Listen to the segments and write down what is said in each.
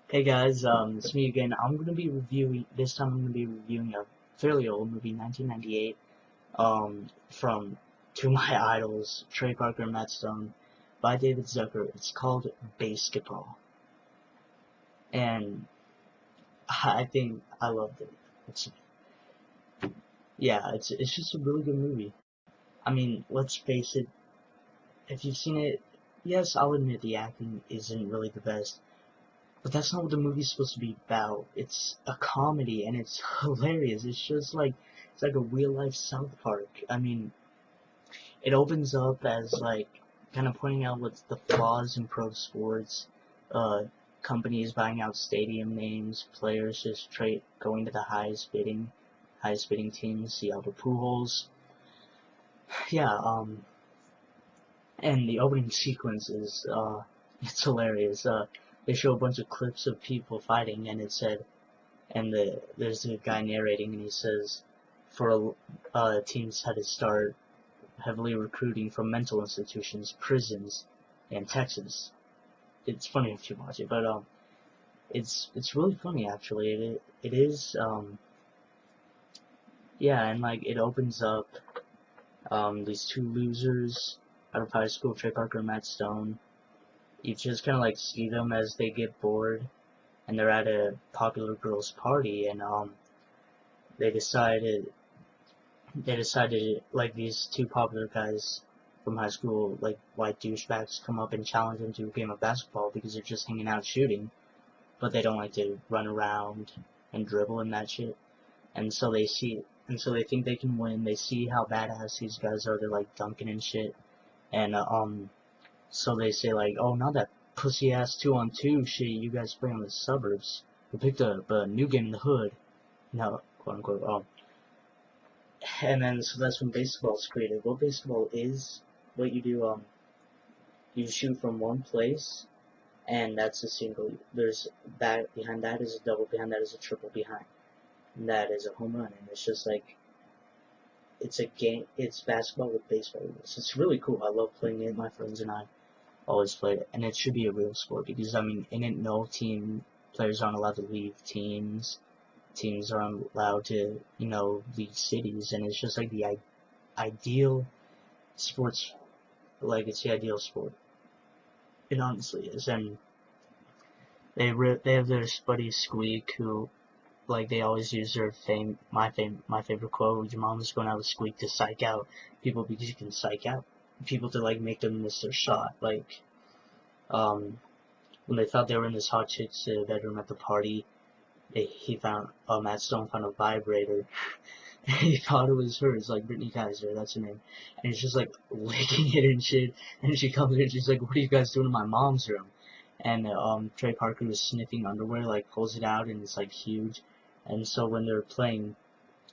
Hey guys, it's me again. This time I'm gonna be reviewing a fairly old movie, 1998, from To My Idols, Trey Parker and Matt Stone, by David Zucker. It's called BASEketball, and I think I loved it. It's, it's just a really good movie. I mean, let's face it, if you've seen it, yes, I'll admit the acting isn't really the best. But that's not what the movie's supposed to be about. It's a comedy and it's hilarious. It's like a real life South Park. I mean, it opens up as like kind of pointing out what's the flaws in pro sports. Uh, Companies buying out stadium names, players just straight going to the highest bidding teams. See Albert Pujols. Yeah. And the opening sequence is it's hilarious. They show a bunch of clips of people fighting, and it said there's a guy narrating, and he says, teams had to start heavily recruiting from mental institutions, prisons, and Texas. It's funny if you watch it, but it's really funny actually. It is yeah, and like it opens up these two losers out of high school, Trey Parker and Matt Stone. You just kind of like see them as they get bored, and they're at a popular girls' party, and they decided like these two popular guys from high school, like white douchebags, come up and challenge them to a game of basketball because they're just hanging out shooting, but they don't like to run around and dribble and that shit. And so they think they can win. They see how badass these guys are. They're like dunking and shit. And so they say like, oh, not that pussy ass 2-on-2 shit you guys play on the suburbs. We picked up a new game in the hood. No, quote unquote. And then so that's when baseball is created. What baseball is, what you do, you shoot from one place, and that's a single. There's that behind that is a double, behind that is a triple, behind that is a home run, and it's just like it's a game. It's basketball with baseball rules. It's really cool. I love playing it. My friends and I always play it, and it should be a real sport because I mean, in it, no team players aren't allowed to leave teams. Teams aren't allowed to, leave cities, and it's just like the ideal sports, like it's the ideal sport. It honestly is, and they have their buddy Squeak who, like, they always use their my favorite quote: "Your mom's going out with Squeak to psych out people because you can psych out people to like make them miss their shot." Like, um, when they thought they were in this hot chick's bedroom at the party, he found Matt Stone found a vibrator. He thought it was hers, like Brittany Kaiser, that's her name. And he's just like licking it and shit. And she comes in and she's like, "What are you guys doing in my mom's room?" And Trey Parker was sniffing underwear, like pulls it out, and it's like huge. And so when they're playing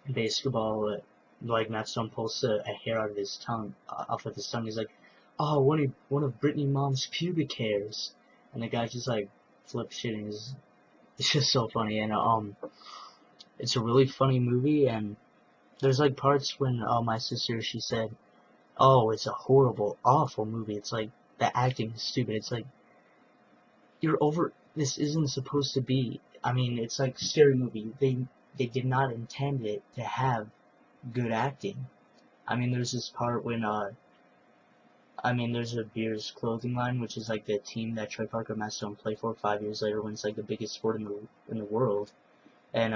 basketball, like Matt Stone pulls a hair out of his tongue, off of his tongue. He's like, "Oh, one of Brittany mom's pubic hairs." And the guy just like flips shit, and it's just so funny. And it's a really funny movie, and there's like parts when my sister, she said, "Oh, it's a horrible, awful movie. It's like the acting is stupid." It's like you're over. This isn't supposed to be. I mean, it's like a scary movie. They did not intend it to have good acting. I mean, there's this part when there's a Beers clothing line, which is like the team that Trey Parker and Matt Stone play for 5 years later when it's like the biggest sport in the world. And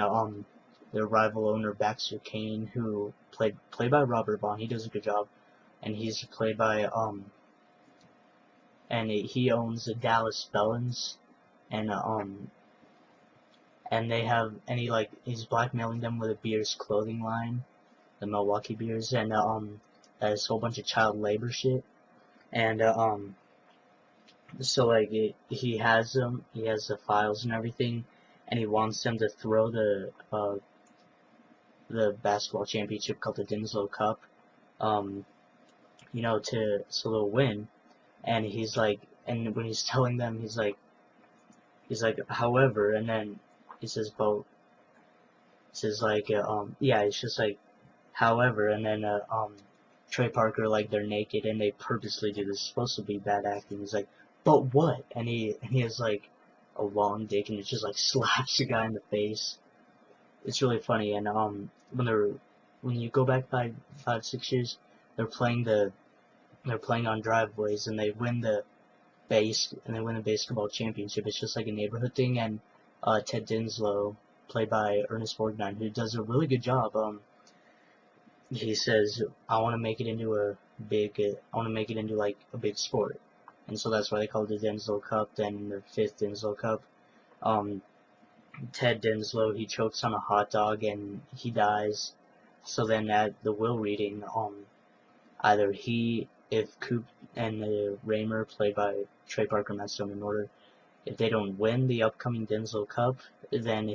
their rival owner Baxter Kane, who played by Robert Vaughn, he does a good job, and he's played by he owns the Dallas Felons, and he's blackmailing them with a Beers clothing line, the Milwaukee Beers, and there's a whole bunch of child labor shit, and so like he has the files and everything, and he wants them to throw the basketball championship called the Dinslow Cup, um, so they'll win. And he's like, and when he's telling them, he's like, however, and then he says, but, says like, yeah, it's just like, however, and then, Trey Parker, like, they're naked, and they purposely do this, it's supposed to be bad acting, he's like, but what? And he is like, a long dick and it just like slaps the guy in the face. It's really funny. And when you go back 5, 6 years, they're playing on driveways and they win the BASEketball championship. It's just like a neighborhood thing, and Ted Dinslow, played by Ernest Borgnine, who does a really good job. He says, I want to make it into like a big sport, and so that's why they call it the Dinslow Cup. Then the 5th Dinslow Cup. Ted Dinslow, he chokes on a hot dog and he dies. So then at the will reading, either if Coop and the Raymer, played by Trey Parker, Matt Stone, and Order, if they don't win the upcoming Dinslow Cup, then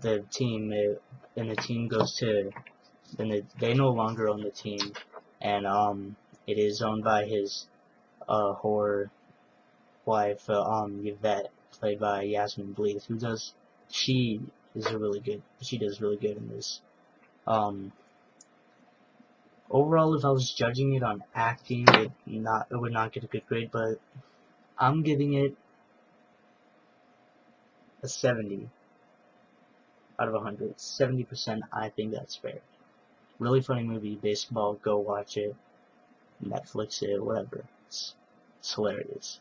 the team goes to, they no longer own the team, and it is owned by his whore wife, Yvette, played by Yasmin Bleeth, she does really good in this. Overall, if I was judging it on acting, it would not get a good grade, but I'm giving it a 70 out of 100. 70%, I think that's fair. Really funny movie, BASEketball. Go watch it. Netflix it, whatever. It's hilarious.